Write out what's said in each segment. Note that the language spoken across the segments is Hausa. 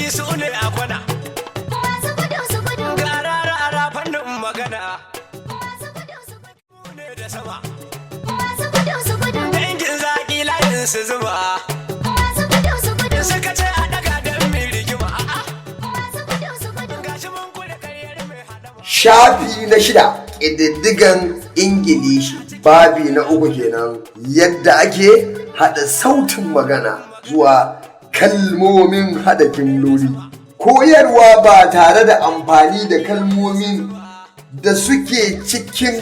kuɗi su ne a kwana. Masu gudu su gudu. Garara fannin magana. Su ne da sama. Masu gudu su gudu. Dangin zaƙi layin su zuba. Masu gudu su gudu. Suka ce a daga don mai rigima. Masu gudu su gudu. Gashi mun kula karyar mai haɗama. Shafi na 6 ƙididdigan Ingilishi. Babi na 3 kenan yadda ake haɗa sautin magana zuwa kalmomin haɗa jimloli. Koyarwa ba tare da amfani da kalmomin da suke cikin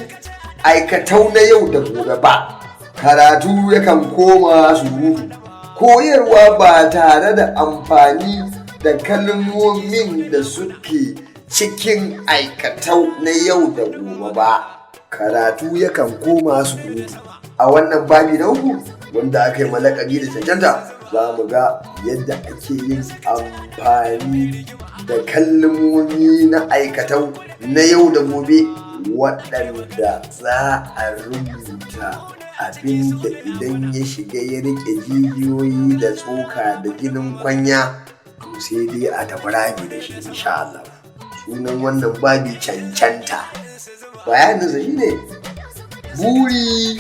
aikatau na yau da gobe ba. Karatu yakan koma surutu. Koyarwa ba tare da amfani da kalmomin da suke cikin aikatau na yau da gobe ba. Karatu yakan koma surutu. A wannan babi na 3 wanda aka yi malakabi da cancanta, za mu ga yadda ake yin amfani da kalmomi na aikatau na yau da gobe waɗanda za a rubuta abinda idan ya shiga ya riƙe jijiyoyi da tsoka da ginin kwanya to sai dai a tafi rami da shi insha Allah. Sunan wannan babi cancanta. Bayaninsa shine buri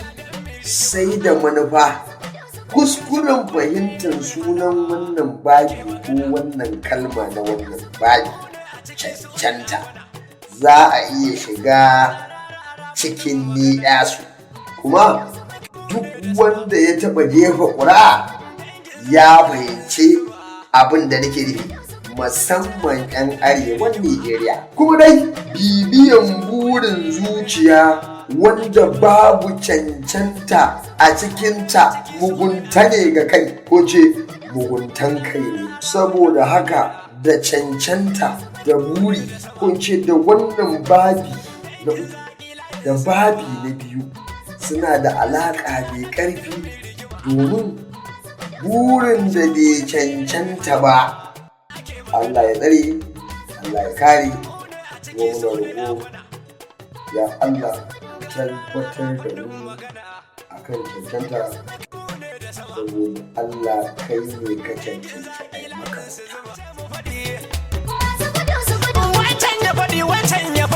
sai da manufa. Kuskuren fahimtar sunan wannan babi ko wannan kalma na wannan babi cancanta za a iya shiga cikin ni'yasu, kuma duk wanda ya taɓa jefa ƙuri'a ya fahimci abin da nake nufi, musamman 'yan arewan Nijeriya. Kuma dai bibiyan burin zuciya wanda babu cancanta a cikinta mugunta ne ga kai, ko ce muguntan kai ne. Saboda haka da cancanta da buri, ko ce da wannan babi na 3 da babi na 2 suna da alaƙa mai ƙarfi, domin burin da bai cancanta ba Allah ya tsare, Allah ya kare, kuma muna roƙo ya Allah tabbatar da mu akan cancanta, saboda Allah kai ne ka cancanci a yi maka. Masu gudu su gudu. Wancan ya faɗi, wancan ya faɗi.